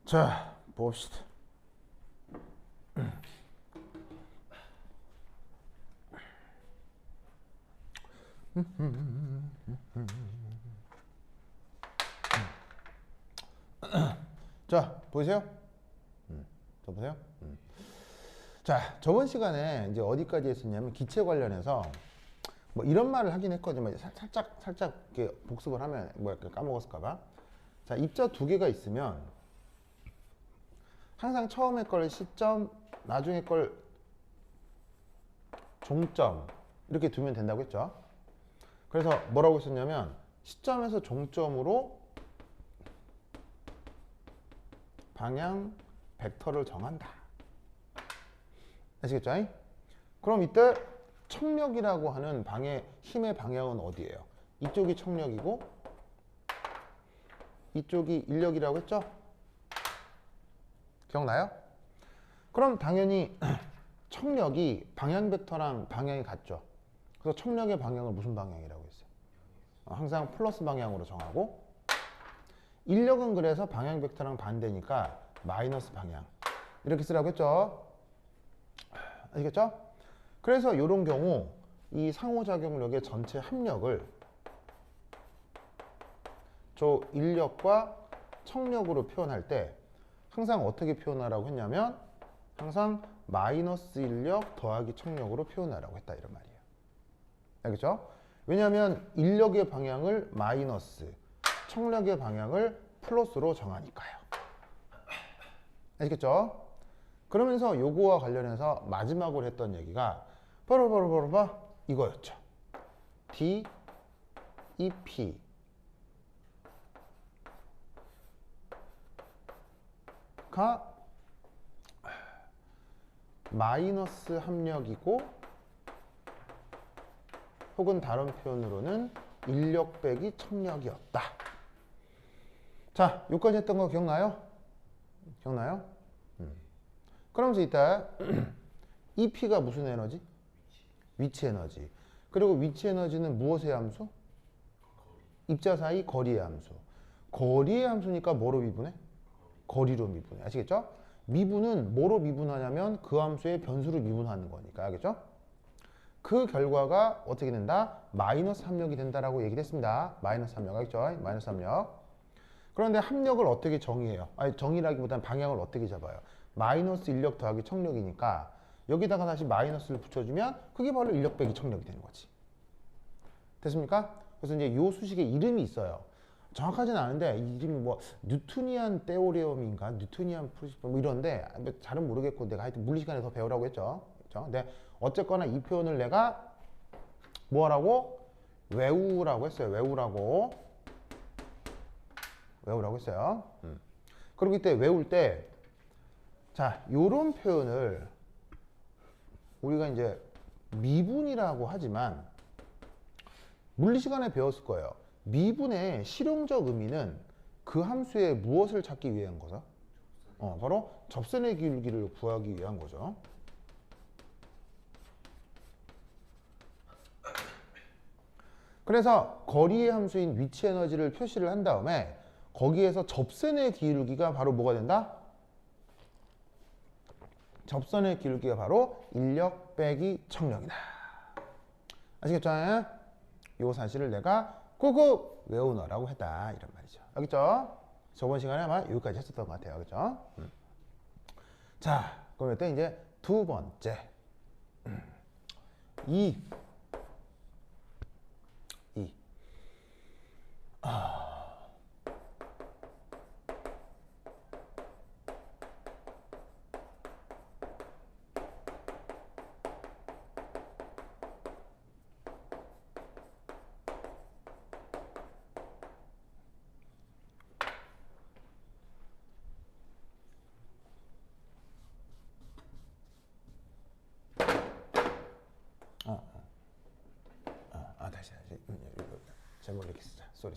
자, 봅시다. 자, 보이세요? 저 보세요? 자, 저번 시간에 이제 어디까지 했었냐면 기체 관련해서 뭐 이런 말을 하긴 했거든요. 살짝 이렇게 복습을 하면 뭐 이렇게 까먹었을까봐. 자, 입자 두 개가 있으면 항상 처음에 걸 시점, 나중에 걸 종점 이렇게 두면 된다고 했죠. 그래서 뭐라고 했었냐면 시점에서 종점으로 방향 벡터를 정한다. 아시겠죠? 그럼 이때 청력이라고 하는 힘의 방향은 어디예요? 이쪽이 청력이고 이쪽이 인력이라고 했죠? 기억나요? 그럼 당연히 청력이 방향 벡터랑 방향이 같죠. 그래서 청력의 방향을 무슨 방향이라고 했어요? 항상 플러스 방향으로 정하고, 인력은 그래서 방향 벡터랑 반대니까 마이너스 방향 이렇게 쓰라고 했죠. 아시겠죠? 그래서 이런 경우 이 상호작용력의 전체 합력을 저 인력과 청력으로 표현할 때 항상 어떻게 표현하라고 했냐면 항상 마이너스 인력 더하기 청력으로 표현하라고 했다, 이런 말이에요. 알겠죠? 왜냐하면 인력의 방향을 마이너스, 청력의 방향을 플러스로 정하니까요. 아시겠죠? 그러면서 요거와 관련해서 마지막으로 했던 얘기가 바로 이거였죠. D, E, P 가 마이너스 합력이고, 혹은 다른 표현으로는 인력 빼기 청력이었다. 자, 여기까지 했던 거 기억나요? 기억나요? 그러면서 이따 EP가 무슨 에너지? 위치 에너지. 그리고 위치 에너지는 무엇의 함수? 입자 사이 거리의 함수. 거리의 함수니까 뭐로 미분해? 거리로 미분해. 아시겠죠? 미분은 뭐로 미분하냐면 그 함수의 변수로 미분하는 거니까. 알겠죠? 그 결과가 어떻게 된다? 마이너스 합력이 된다라고 얘기를 했습니다. 마이너스 합력. 알겠죠? 마이너스 합력. 그런데 합력을 어떻게 정의해요? 아니, 정의라기보다는 방향을 어떻게 잡아요? 마이너스 인력 더하기 청력이니까 여기다가 다시 마이너스를 붙여주면 그게 바로 인력 빼기 청력이 되는 거지. 됐습니까? 그래서 이제 이 수식의 이름이 있어요. 정확하진 않은데 이 이름이 뭐 뉴토니안 테오리엄인가 뉴토니안 프린시플 뭐 이런데 잘은 모르겠고, 내가 하여튼 물리 시간에 더 배우라고 했죠. 그렇죠? 근데 어쨌거나 이 표현을 내가 뭐라고 외우라고 했어요. 외우라고 했어요. 그리고 이때 외울 때, 자, 요런 표현을 우리가 이제 미분이라고 하지만 물리 시간에 배웠을 거예요. 미분의 실용적 의미는 그 함수의 무엇을 찾기 위한 거죠? 바로 접선의 기울기를 구하기 위한 거죠. 그래서 거리의 함수인 위치 에너지를 표시를 한 다음에 거기에서 접선의 기울기가 바로 뭐가 된다? 접선의 기울기가 바로 인력 빼기 청력이다. 아시겠죠? 이 사실을 내가 꾹꾹 외우너라고 했다, 이런 말이죠. 알겠죠? 저번 시간에 아마 여기까지 했었던 것 같아요. 알겠죠? 자, 그럼 이때 이제 두 번째 이 다시 잘못 이렇게 쓰자. 쏘리.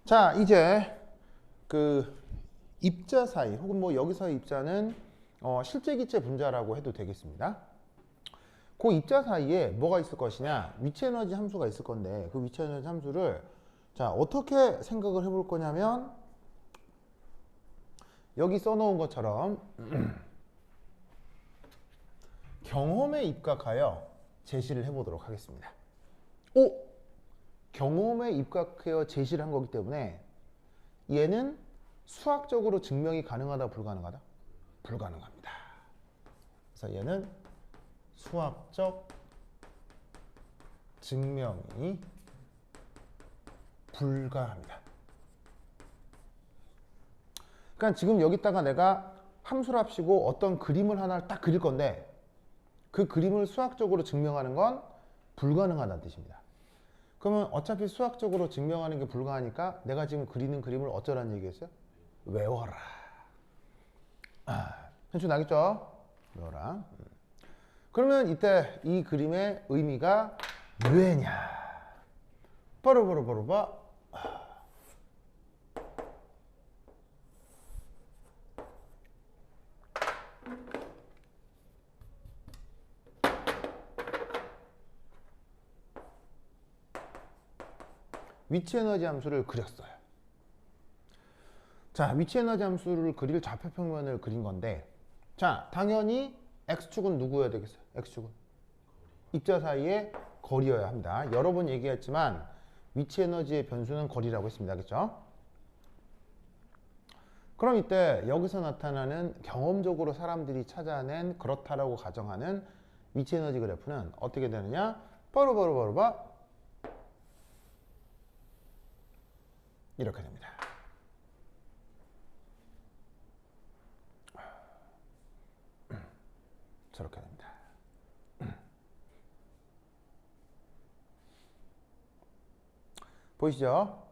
자, 이제 그 입자 사이 혹은 뭐 여기서의 입자는 실제 기체 분자라고 해도 되겠습니다. 그 입자 사이에 뭐가 있을 것이냐, 위치 에너지 함수가 있을 건데 그 위치 에너지 함수를 자 어떻게 생각을 해볼 거냐면 여기 써놓은 것처럼 경험에 입각하여 제시를 해보도록 하겠습니다. 경험에 입각하여 제시를 한 거기 때문에 얘는 수학적으로 증명이 가능하다, 불가능하다? 불가능합니다. 그래서 얘는 수학적 증명이 불가합니다. 그러니까 지금 여기다가 내가 함수를 합치고 어떤 그림을 하나를 딱 그릴 건데 그 그림을 수학적으로 증명하는 건 불가능하다는 뜻입니다. 그러면 어차피 수학적으로 증명하는 게 불가하니까 내가 지금 그리는 그림을 어쩌라는 얘기겠어요? 외워라. 현실 나겠죠? 외워라. 그러면 이때 이 그림의 의미가 뭐냐? 빠르바르바르바. 위치 에너지 함수를 그렸어요. 자, 위치 에너지 함수를 그릴 좌표 평면을 그린 건데, 자, 당연히 x축은 누구여야 되겠어요? x축은 입자 사이의 거리여야 합니다. 여러 번 얘기했지만 위치 에너지의 변수는 거리라고 했습니다. 그렇죠? 그럼 이때 여기서 나타나는 경험적으로 사람들이 찾아낸 그렇다라고 가정하는 위치 에너지 그래프는 어떻게 되느냐? 바로바로바로바 이렇게 됩니다. 저렇게 됩니다. 보이시죠?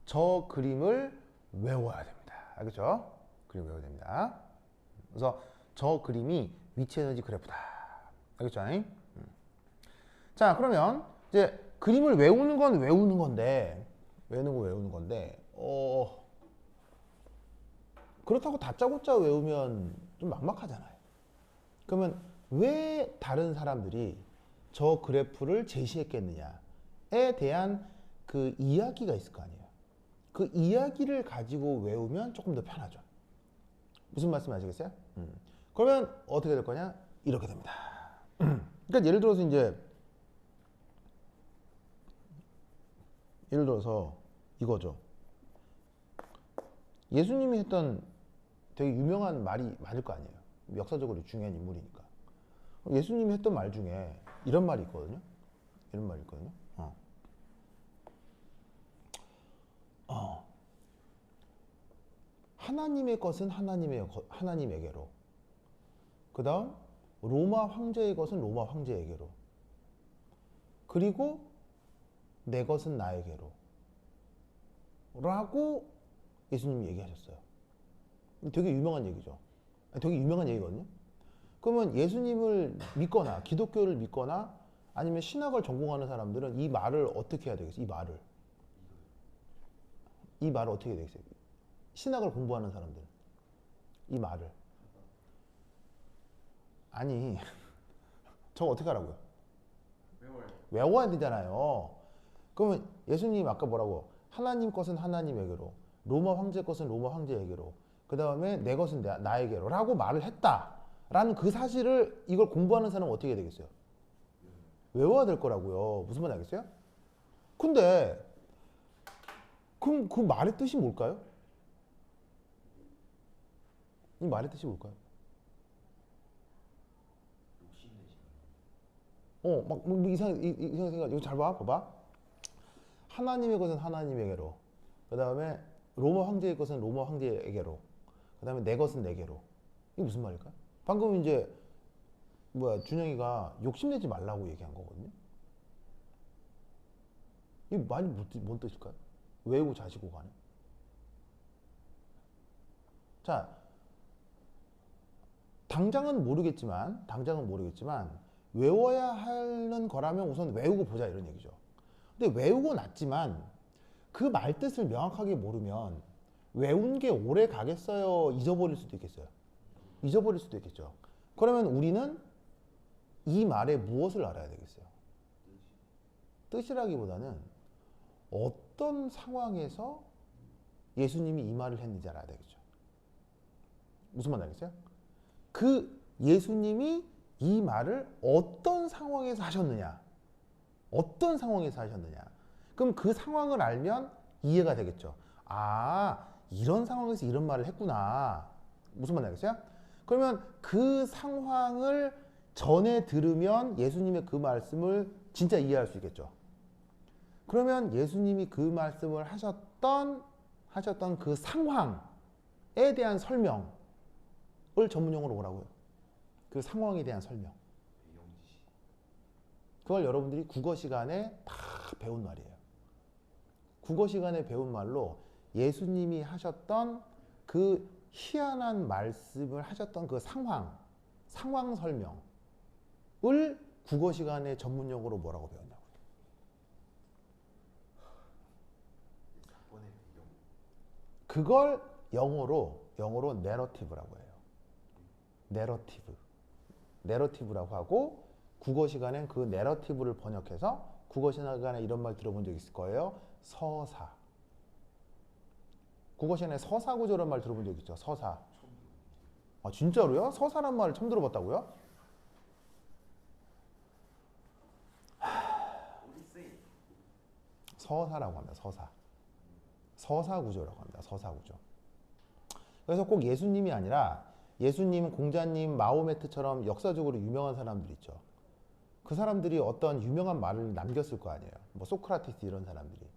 저 그림을 외워야 됩니다. 알겠죠? 그림 외워야 됩니다. 그래서 저 그림이 위치 에너지 그래프다. 알겠죠? 자, 그러면 이제 그림을 외우는 건 외우는 건데 그렇다고 다짜고짜 외우면 좀 막막하잖아요. 그러면 왜 다른 사람들이 저 그래프를 제시했겠느냐에 대한 그 이야기가 있을 거 아니에요. 그 이야기를 가지고 외우면 조금 더 편하죠. 무슨 말씀 아시겠어요? 그러면 어떻게 될 거냐? 이렇게 됩니다. 그러니까 예를 들어서 이거죠. 예수님이 했던 되게 유명한 말이 많을 거 아니에요. 역사적으로 중요한 인물이니까. 예수님이 했던 말 중에 이런 말이 있거든요. 하나님의 것은 하나님에게로. 그 다음 로마 황제의 것은 로마 황제에게로. 그리고 내 것은 나에게로. 라고 예수님이 얘기하셨어요. 되게 유명한 얘기죠. 되게 유명한 얘기거든요. 그러면 예수님을 믿거나 기독교를 믿거나 아니면 신학을 전공하는 사람들은 이 말을 어떻게 해야 되겠어요? 이 말을 어떻게 해야 되겠어요? 신학을 공부하는 사람들 이 말을 아니 저거 어떻게 하라고요? 외워야 되잖아요. 그러면 예수님 아까 뭐라고? 하나님 것은 하나님에게로, 로마 황제 것은 로마 황제에게로, 그 다음에 내 것은 나에게로 라고 말을 했다라는 그 사실을 이걸 공부하는 사람은 어떻게 해야 되겠어요? 외워야 될 거라고요. 무슨 말인지 알겠어요? 근데 그럼 그 말의 뜻이 뭘까요? 이 말의 뜻이 뭘까요? 막 이상한 생각. 이거 잘 봐봐. 하나님의 것은 하나님에게로, 그 다음에 로마 황제의 것은 로마 황제에게로, 그 다음에 내 것은 내게로. 이게 무슨 말일까요? 방금 이제 준영이가 욕심내지 말라고 얘기한 거거든요. 이게 말이 뭔 뜻일까요? 외우고 자시고 가네. 자, 당장은 모르겠지만 외워야 하는 거라면 우선 외우고 보자 이런 얘기죠. 근데 외우고 났지만 그 말 뜻을 명확하게 모르면 외운 게 오래 가겠어요? 잊어버릴 수도 있겠어요? 잊어버릴 수도 있겠죠. 그러면 우리는 이 말의 무엇을 알아야 되겠어요? 뜻이라기보다는 어떤 상황에서 예수님이 이 말을 했는지 알아야 되겠죠. 무슨 말 알겠어요? 그 예수님이 이 말을 어떤 상황에서 하셨느냐? 어떤 상황에서 하셨느냐? 그럼 그 상황을 알면 이해가 되겠죠. 아, 이런 상황에서 이런 말을 했구나. 무슨 말 알겠어요? 그러면 그 상황을 전에 들으면 예수님의 그 말씀을 진짜 이해할 수 있겠죠. 그러면 예수님이 그 말씀을 하셨던 그 상황에 대한 설명을 전문용어로 뭐라고요? 그 상황에 대한 설명. 그걸 여러분들이 국어 시간에 다 배운 말이에요. 국어 시간에 배운 말로 예수님이 하셨던 그 희한한 말씀을 하셨던 그 상황 설명을 국어 시간에 전문용어로 뭐라고 배웠냐고요. 그걸 영어로 내러티브라고 해요. 내러티브라고 하고 국어 시간엔 그 내러티브를 번역해서 국어 시간에 이런 말 들어본 적 있을 거예요. 서사. 국어 시간에 서사 구조란 말 들어본 적 있죠. 서사. 아, 진짜로요? 서사란 말을 처음 들어봤다고요? 서사라고 합니다. 서사 구조라고 합니다. 서사 구조. 그래서 꼭 예수님이 아니라 예수님, 공자님, 마호메트처럼 역사적으로 유명한 사람들 있죠. 그 사람들이 어떤 유명한 말을 남겼을 거 아니에요. 뭐 소크라테스 이런 사람들이.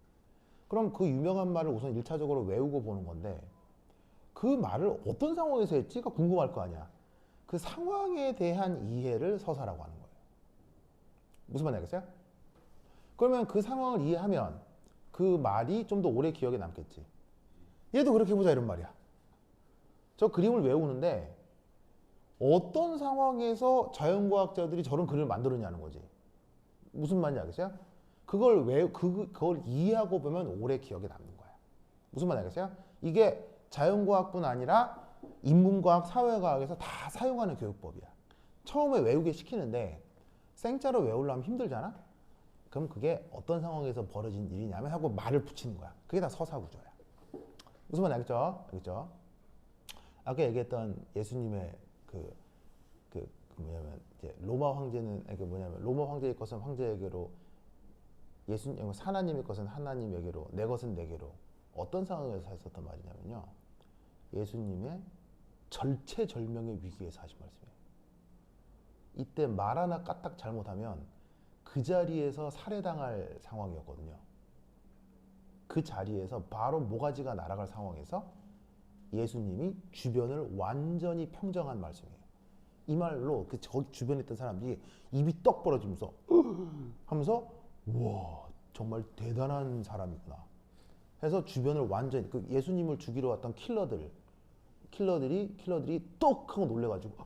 그럼 그 유명한 말을 우선 1차적으로 외우고 보는 건데 그 말을 어떤 상황에서 했지가 궁금할 거 아니야. 그 상황에 대한 이해를 서사라고 하는 거예요. 무슨 말인지 알겠어요? 그러면 그 상황을 이해하면 그 말이 좀 더 오래 기억에 남겠지. 얘도 그렇게 해보자 이런 말이야. 저 그림을 외우는데 어떤 상황에서 자연과학자들이 저런 그림을 만들었냐는 거지. 무슨 말인지 알겠어요? 그걸 이해하고 보면 오래 기억에 남는 거야. 무슨 말인지 알겠어요? 이게 자연과학뿐 아니라 인문과학, 사회과학에서 다 사용하는 교육법이야. 처음에 외우게 시키는데 생짜로 외우려면 힘들잖아? 그럼 그게 어떤 상황에서 벌어진 일이냐면 하고 말을 붙이는 거야. 그게 다 서사 구조야. 무슨 말인지 알겠죠? 알겠죠? 아까 얘기했던 예수님의 뭐냐면 이제 로마 황제는 로마 황제의 것은 황제에게로 하나님의 것은 하나님에게로 내 것은 내게로 어떤 상황에서 했었던 말이냐면요. 예수님의 절체절명의 위기에서 하신 말씀이에요. 이때 말 하나 까딱 잘못하면 그 자리에서 살해당할 상황이었거든요. 그 자리에서 바로 모가지가 날아갈 상황에서 예수님이 주변을 완전히 평정한 말씀이에요. 이 말로 그 주변에 있던 사람들이 입이 떡 벌어지면서 하면서 와 정말 대단한 사람이구나 해서 주변을 완전히 그 예수님을 죽이러 왔던 킬러들이 떡 하고 놀래가지고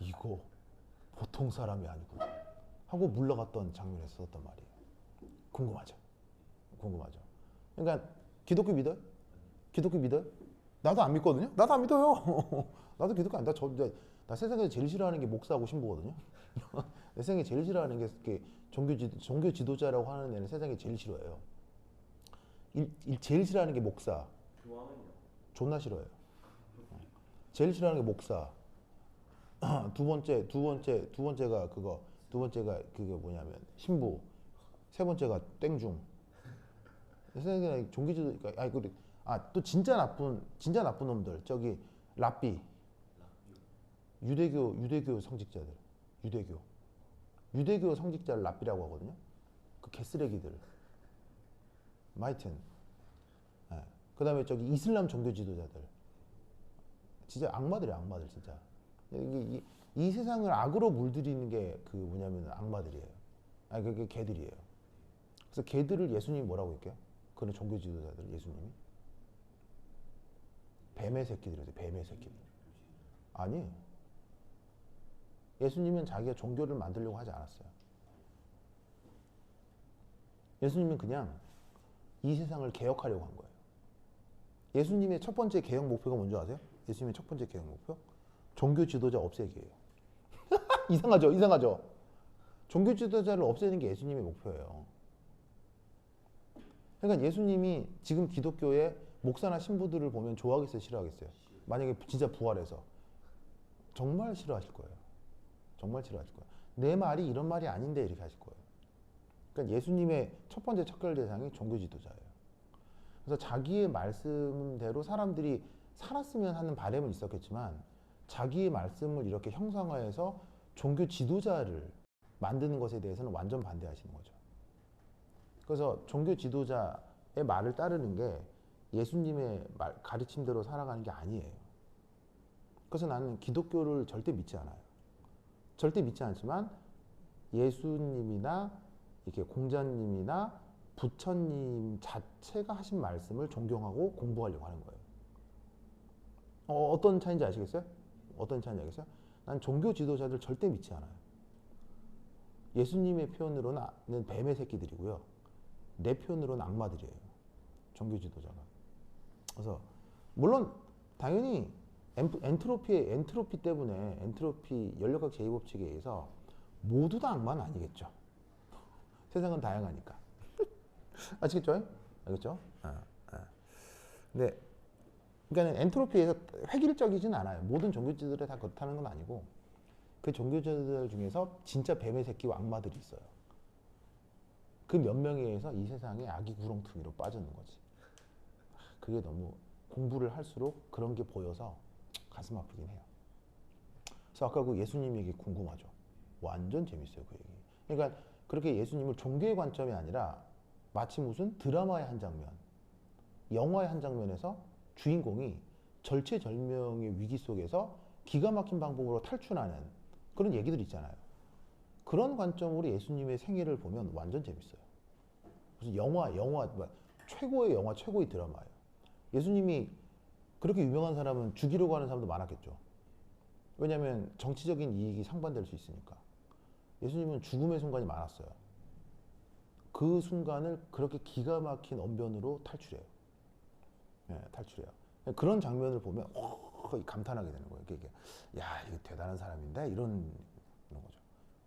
이거 보통 사람이 아니구나 하고 물러갔던 장면에 썼던 말이에요. 궁금하죠? 그러니까 기독교 믿어요? 나도 안 믿거든요. 나도 안 믿어요. 나도 기독교 안. 나 세상에서 제일 싫어하는 게 목사하고 신부거든요. 내 세상에 제일 싫어하는 게 종교 지도자라고 하는 애는 세상에 제일 싫어해요. 제일 싫어하는 게 목사. 교황은요? 존나 싫어해요. 제일 싫어하는 게 목사. 두 번째가 그게 뭐냐면 신부. 세 번째가 땡중. 세상에 종교 지도 또 진짜 나쁜 놈들 저기 랍비 유대교 성직자들 유대교 성직자를 랍비라고 하거든요. 그 개쓰레기들. 하여튼 그 다음에 저기 이슬람 종교 지도자들 진짜 악마들이야. 악마들 진짜. 이 세상을 악으로 물들이는 게 그 뭐냐면 악마들이에요. 그게 개들이에요. 그래서 개들을 예수님이 뭐라고 할게요? 그런 종교 지도자들 예수님이 뱀의 새끼들이죠. 뱀의 새끼들. 아니에요. 예수님은 자기가 종교를 만들려고 하지 않았어요. 예수님은 그냥 이 세상을 개혁하려고 한 거예요. 예수님의 첫 번째 개혁 목표가 뭔지 아세요? 예수님의 첫 번째 개혁 목표? 종교 지도자 없애기예요. 이상하죠? 이상하죠? 종교 지도자를 없애는 게 예수님의 목표예요. 그러니까 예수님이 지금 기독교의 목사나 신부들을 보면 좋아하겠어요? 싫어하겠어요? 만약에 진짜 부활해서 정말 싫어하실 거예요. 정말 싫어하실 거예요. 내 말이 이런 말이 아닌데 이렇게 하실 거예요. 그러니까 예수님의 첫 번째 척결 대상이 종교 지도자예요. 그래서 자기의 말씀대로 사람들이 살았으면 하는 바람은 있었겠지만 자기의 말씀을 이렇게 형상화해서 종교 지도자를 만드는 것에 대해서는 완전 반대하시는 거죠. 그래서 종교 지도자의 말을 따르는 게 예수님의 가르침대로 살아가는 게 아니에요. 그래서 나는 기독교를 절대 믿지 않아요. 절대 믿지 않지만 예수님이나 이렇게 공자님이나 부처님 자체가 하신 말씀을 존경하고 공부하려고 하는 거예요. 어떤 차이인지 아시겠어요? 어떤 차이인지 알겠어요? 난 종교 지도자들 절대 믿지 않아요. 예수님의 표현으로는 뱀의 새끼들이고요. 내 표현으로는 악마들이에요. 종교 지도자가. 그래서 물론 당연히 엔트로피 때문에 엔트로피 연력학 제2법칙에 의해서 모두 다 악마는 아니겠죠. 세상은 다양하니까. 아시겠죠? 알겠죠? 근데 그러니까 엔트로피에서 획일적이진 않아요. 모든 종교지들이 다 그렇다는 건 아니고 그 종교지들 중에서 진짜 뱀의 새끼와 악마들이 있어요. 그 몇 명에 의해서 이 세상에 아기 구렁텅이로 빠지는 거지. 그게 너무 공부를 할수록 그런 게 보여서 가슴 아프긴 해요. 그래서 아까 그 예수님 얘기 궁금하죠? 완전 재밌어요, 그 얘기. 그러니까 그렇게 예수님을 종교의 관점이 아니라 마치 무슨 드라마의 한 장면, 영화의 한 장면에서 주인공이 절체절명의 위기 속에서 기가 막힌 방법으로 탈출하는 그런 얘기들 있잖아요. 그런 관점으로 예수님의 생애를 보면 완전 재밌어요. 무슨 영화, 최고의 영화, 최고의 드라마예요. 예수님이 그렇게 유명한 사람은 죽이려고 하는 사람도 많았겠죠. 왜냐하면 정치적인 이익이 상반될 수 있으니까. 예수님은 죽음의 순간이 많았어요. 그 순간을 그렇게 기가 막힌 언변으로 탈출해요. 네, 탈출해요. 그런 장면을 보면 감탄하게 되는 거예요. 이게 야, 이거 대단한 사람인데 이런 거죠.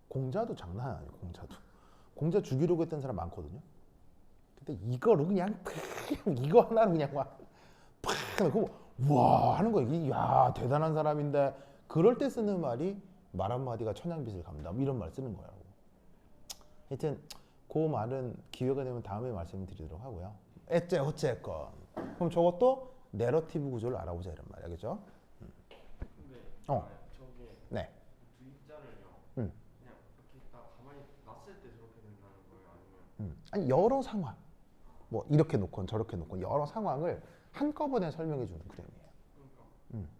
공자도 장난 아니에요. 공자 죽이려고 했던 사람 많거든요. 근데 이거로 그냥 이거 하나로 그냥 막 와 하는 거예요. 야, 대단한 사람인데 그럴 때 쓰는 말이 말 한마디가 천냥빚을 갚는다. 이런 말 쓰는 거라고. 하여튼 그 말은 기회가 되면 다음에 말씀드리도록 하고요. 어쨌건 그럼 저것도 내러티브 구조를 알아보자 이런 말이야, 그죠? 근데 저게 네. 두 입자를요. 그냥 이렇게 딱 가만히 놨을 때 저렇게 된다는 거예요, 아니면? 아니 여러 상황, 뭐 이렇게 놓건 저렇게 놓건 여러 상황을 한꺼번에 설명해 주는 그림이에요. 그러니까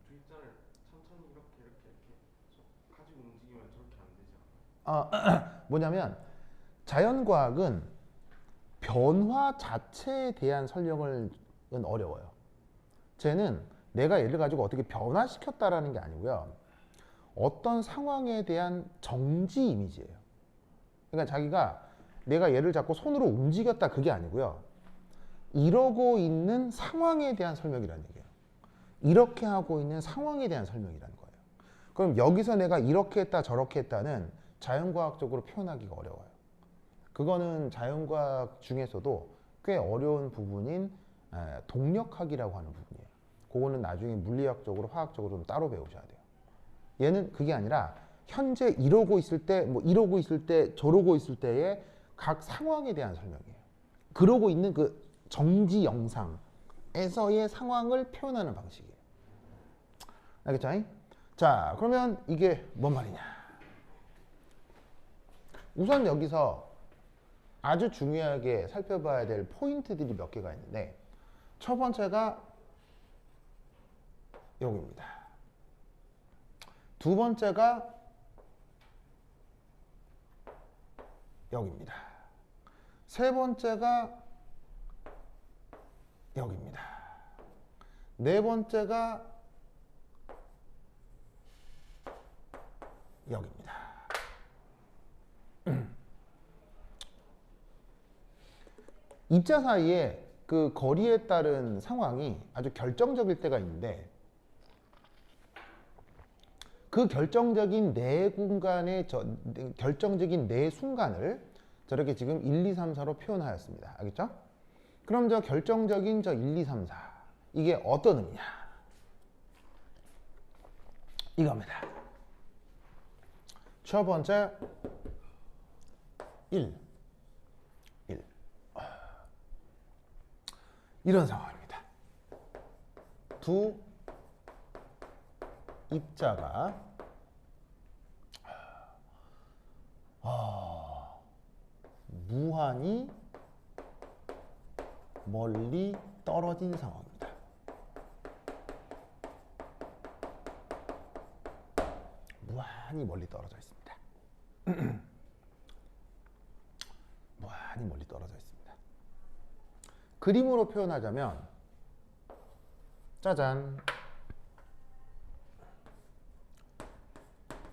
두 입자를 천천히 이렇게 가지고 움직이면 저렇게 안 되지 않아요? 뭐냐면 자연과학은 변화 자체에 대한 설명은 어려워요. 쟤는 내가 얘를 가지고 어떻게 변화시켰다라는 게 아니고요. 어떤 상황에 대한 정지 이미지예요. 그러니까 자기가 내가 얘를 잡고 손으로 움직였다 그게 아니고요. 이러고 있는 상황에 대한 설명이라는 얘기예요. 이렇게 하고 있는 상황에 대한 설명이라는 거예요. 그럼 여기서 내가 이렇게 했다 저렇게 했다는 자연과학적으로 표현하기가 어려워요. 그거는 자연과학 중에서도 꽤 어려운 부분인 동력학이라고 하는 부분이에요. 그거는 나중에 물리학적으로 화학적으로 좀 따로 배우셔야 돼요. 얘는 그게 아니라 현재 이러고 있을 때, 뭐 이러고 있을 때, 저러고 있을 때의 각 상황에 대한 설명이에요. 그러고 있는 그 정지 영상에서의 상황을 표현하는 방식이에요. 알겠죠? 자, 그러면 이게 뭔 말이냐? 우선 여기서 아주 중요하게 살펴봐야 될 포인트들이 몇 개가 있는데 첫 번째가 여기입니다. 두 번째가 여기입니다. 세 번째가 여기입니다. 네 번째가 여기입니다. 입자 사이에 그 거리에 따른 상황이 아주 결정적일 때가 있는데 그 결정적인 네 공간의 결정적인 네 순간을 저렇게 지금 1, 2, 3, 4로 표현하였습니다. 알겠죠? 그럼 저 결정적인 저 1, 2, 3, 4 이게 어떤 의미냐? 이겁니다. 첫 번째 1 이런 상황입니다. 두 입자가 무한히 멀리 떨어진 상황입니다. 무한히 멀리 떨어져 있습니다. 무한히 멀리 떨어져 있습니다. 그림으로 표현하자면 짜잔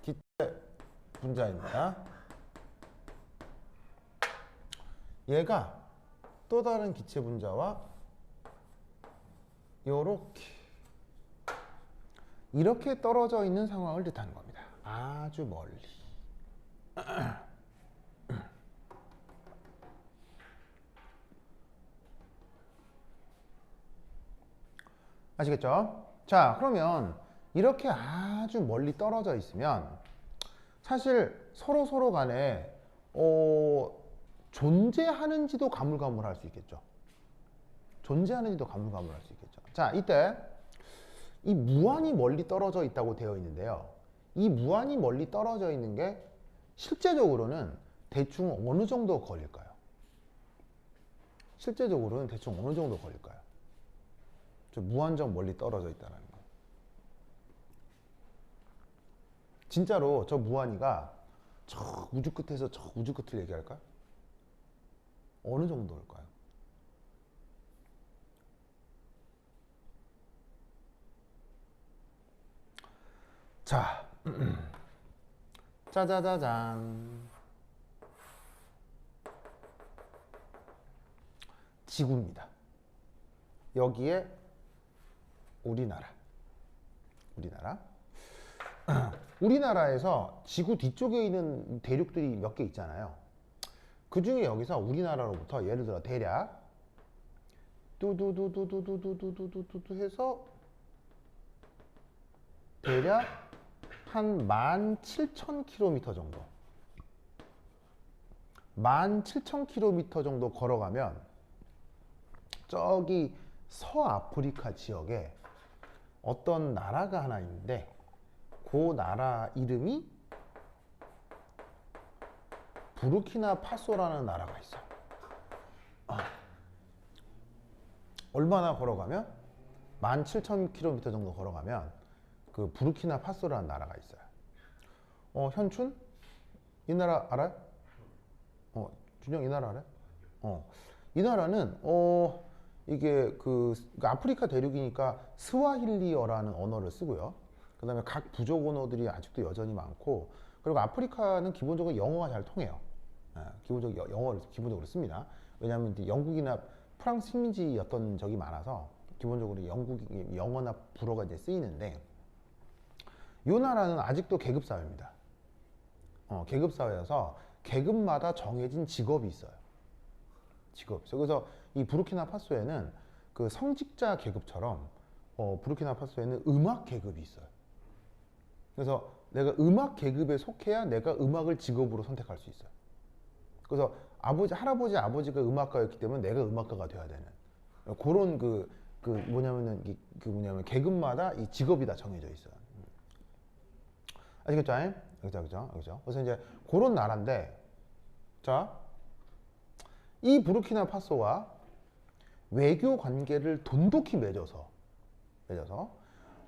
기체 분자입니다. 얘가 또 다른 기체 분자와 이렇게 떨어져 있는 상황을 뜻하는 겁니다. 아주 멀리. 아시겠죠? 자, 그러면 이렇게 아주 멀리 떨어져 있으면 사실 서로 간에 존재하는지도 가물가물할 수 있겠죠. 존재하는지도 가물가물할 수 있겠죠. 자, 이때 이 무한히 멀리 떨어져 있다고 되어 있는데요. 이 무한히 멀리 떨어져 있는 게 실제적으로는 대충 어느 정도 거릴까요? 실제적으로는 대충 어느 정도 거릴까요? 저 무한정 멀리 떨어져 있다는 거. 진짜로 저 무한히가 저 우주 끝에서 저 우주 끝을 얘기할까요? 어느 정도일까요? 자, 짜자자잔. 지구입니다. 여기에 우리나라에서 지구 뒤쪽에 있는 대륙들이 몇 개 있잖아요. 그 중에 여기서 우리나라로부터 예를 들어 대략 뚜두두두두두두두두두 해서 대략 한 17,000km 정도 17,000km 정도 걸어가면 저기 서아프리카 지역에 어떤 나라가 하나 있는데 그 나라 이름이 부르키나파소라는 나라가 있어요. 얼마나 걸어가면? 17,000km 정도 걸어가면 그 부르키나파소라는 나라가 있어요. 현춘? 이 나라 알아요? 준영 이 나라 알아요? 이 나라는 이게 그 아프리카 대륙이니까 스와힐리어라는 언어를 쓰고요. 그 다음에 각 부족 언어들이 아직도 여전히 많고, 그리고 아프리카는 기본적으로 영어가 잘 통해요. 기본적으로 영어를 기본적으로 씁니다. 왜냐하면 영국이나 프랑스 식민지였던 적이 많아서 기본적으로 영국이 영어나 불어가 이제 쓰이는데, 이 나라는 아직도 계급 사회입니다. 계급 사회여서 계급마다 정해진 직업이 있어요. 그래서 이 부르키나파소에는 그 성직자 계급처럼 부르키나파소에는 음악 계급이 있어요. 그래서 내가 음악 계급에 속해야 내가 음악을 직업으로 선택할 수 있어요. 그래서 할아버지, 아버지가 음악가였기 때문에 내가 음악가가 돼야 되는 그런 뭐냐면 계급마다 이 직업이 다 정해져 있어요. 아시겠죠? 그죠? 그래서 이제 그런 나라인데, 자, 이 부르키나파소와 외교 관계를 돈독히 맺어서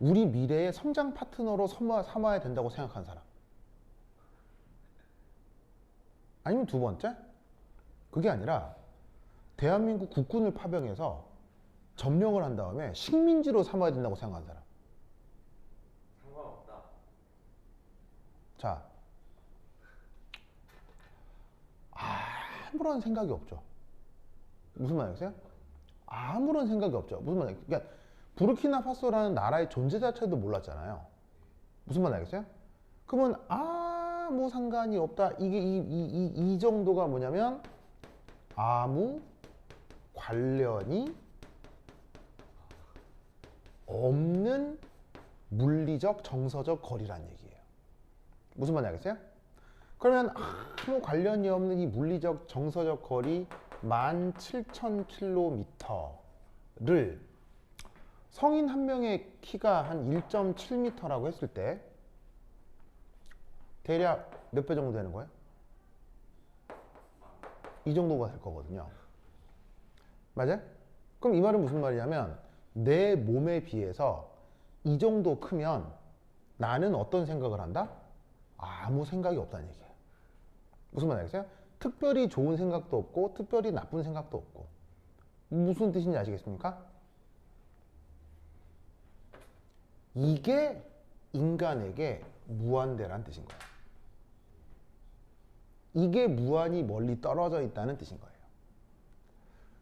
우리 미래의 성장 파트너로 삼아야 된다고 생각하는 사람. 아니면 두 번째, 그게 아니라 대한민국 국군을 파병해서 점령을 한 다음에 식민지로 삼아야 된다고 생각하는 사람. 상관없다. 자, 아무런 생각이 없죠. 무슨 말이세요? 아무런 생각이 없죠. 무슨 말이에요? 그러니까 부르키나파소라는 나라의 존재 자체도 몰랐잖아요. 무슨 말 알겠어요? 그러면 아무 상관이 없다. 이게 이 정도가 뭐냐면 아무 관련이 없는 물리적 정서적 거리란 얘기예요. 무슨 말인지 알겠어요? 그러면 아무 관련이 없는 이 물리적 정서적 거리 17,000km를 성인 한 명의 키가 한 1.7m라고 했을 때 대략 몇 배 정도 되는 거예요? 이 정도가 될 거거든요. 맞아요? 그럼 이 말은 무슨 말이냐면 내 몸에 비해서 이 정도 크면 나는 어떤 생각을 한다? 아무 생각이 없다는 얘기예요. 무슨 말 알겠어요? 특별히 좋은 생각도 없고 특별히 나쁜 생각도 없고. 무슨 뜻인지 아시겠습니까? 이게 인간에게 무한대란 뜻인 거예요. 이게 무한히 멀리 떨어져 있다는 뜻인 거예요.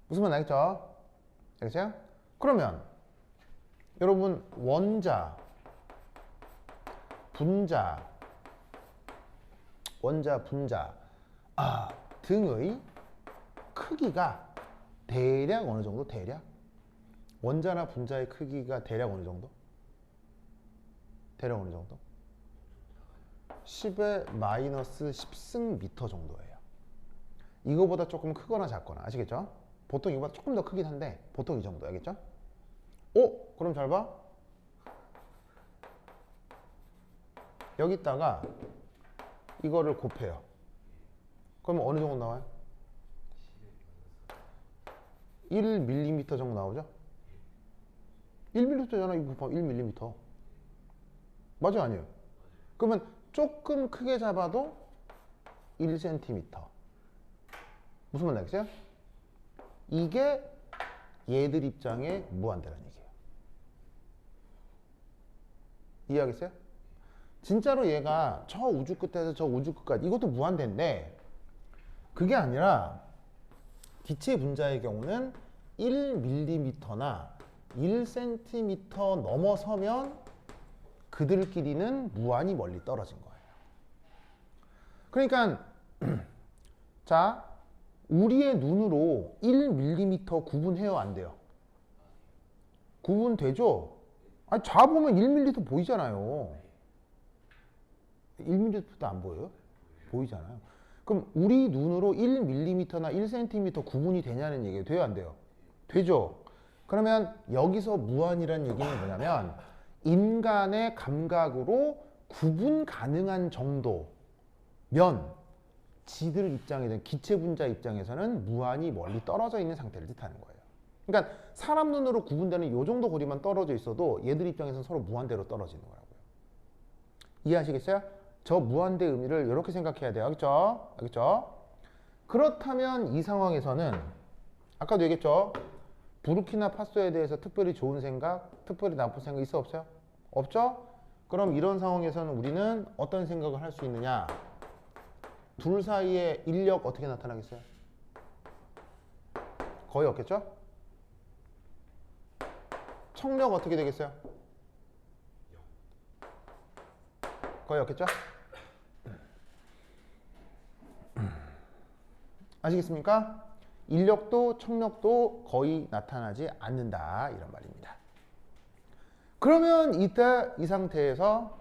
무슨 말 알겠죠? 알겠어요? 그러면 여러분 원자, 분자 등의 크기가 대략 어느 정도? 대략? 원자나 분자의 크기가 대략 어느 정도? 대략 어느 정도? 10의 마이너스 10승 미터 정도예요. 이거보다 조금 크거나 작거나 아시겠죠? 보통 이거보다 조금 더 크긴 한데 보통 이 정도 알겠죠? 오! 그럼 잘 봐. 여기다가 이거를 곱해요. 그러면 어느 정도 나와요? 1mm 정도 나오죠? 1mm잖아. 이거 봐. 1mm. 맞아요? 아니에요? 그러면 조금 크게 잡아도 1cm. 무슨 말 알겠어요? 이게 얘들 입장에 무한대라는 얘기예요. 이해하겠어요? 진짜로 얘가 저 우주 끝에서 저 우주 끝까지 이것도 무한대인데 그게 아니라 기체 분자의 경우는 1mm나 1cm 넘어서면 그들끼리는 무한히 멀리 떨어진 거예요. 그러니까 자, 우리의 눈으로 1mm 구분해요, 안 돼요? 구분되죠? 아니, 좌보면 1mm 보이잖아요. 1mm도 안 보여요? 보이잖아요. 그럼 우리 눈으로 1mm나 1cm 구분이 되냐는 얘기예요. 돼요, 안 돼요? 되죠? 그러면 여기서 무한이라는 얘기는 뭐냐면 인간의 감각으로 구분 가능한 정도면 지들 입장에서는 기체 분자 입장에서는 무한히 멀리 떨어져 있는 상태를 뜻하는 거예요. 그러니까 사람 눈으로 구분되는 이 정도 거리만 떨어져 있어도 얘들 입장에서는 서로 무한대로 떨어지는 거라고요. 이해하시겠어요? 저 무한대 의미를 이렇게 생각해야 돼요. 알겠죠? 알겠죠? 그렇다면 이 상황에서는 아까도 얘기했죠? 부르키나파소에 대해서 특별히 좋은 생각, 특별히 나쁜 생각 있어 없어요? 없죠? 그럼 이런 상황에서는 우리는 어떤 생각을 할 수 있느냐? 둘 사이의 인력 어떻게 나타나겠어요? 거의 없겠죠? 청력 어떻게 되겠어요? 거의 없겠죠? 아시겠습니까? 인력도 청력도 거의 나타나지 않는다 이런 말입니다. 그러면 이때 이 상태에서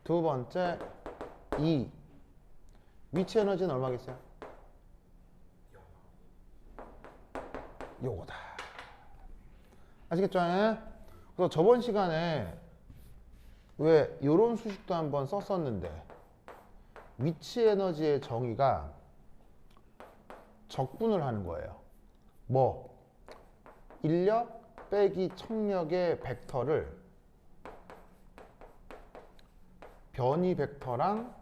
두 번째 이 위치 에너지는 얼마겠어요? 요거다. 아시겠죠? 그래서 저번 시간에 왜 요런 수식도 한번 썼었는데 위치 에너지의 정의가 적분을 하는 거예요. 뭐? 인력 빼기 청력의 벡터를 변이 벡터랑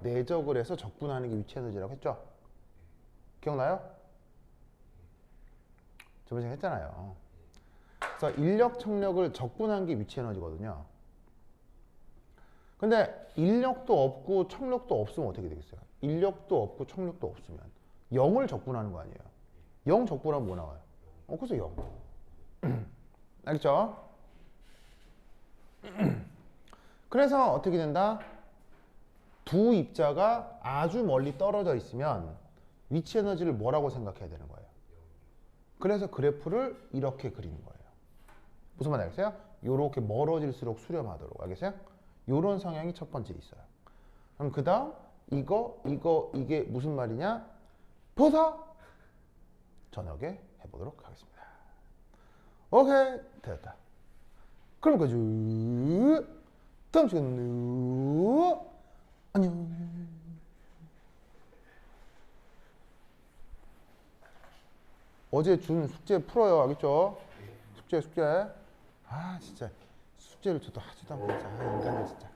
내적을 해서 적분하는 게 위치 에너지라고 했죠? 기억나요? 저번 시간에 했잖아요. 그래서 인력 청력을 적분한 게 위치 에너지거든요. 근데 인력도 없고 청력도 없으면 어떻게 되겠어요? 인력도 없고 청력도 없으면 0을 적분하는 거 아니에요. 0 적분하면 뭐 나와요? 그래서 0. 알겠죠? 그래서 어떻게 된다? 두 입자가 아주 멀리 떨어져 있으면 위치 에너지를 뭐라고 생각해야 되는 거예요? 그래서 그래프를 이렇게 그리는 거예요. 무슨 말 알겠어요? 이렇게 멀어질수록 수렴하도록. 알겠어요? 이런 성향이 첫 번째 있어요. 그럼 그 다음 이게 무슨 말이냐? 보사! 저녁에 해보도록 하겠습니다. 오케이, 됐다. 그럼 그죠? 다음 시간에 안녕. 어제 준 숙제 풀어요. 알겠죠? 숙제. 아 진짜 숙제를 저도 하지도 않고 진짜 인간들 진짜.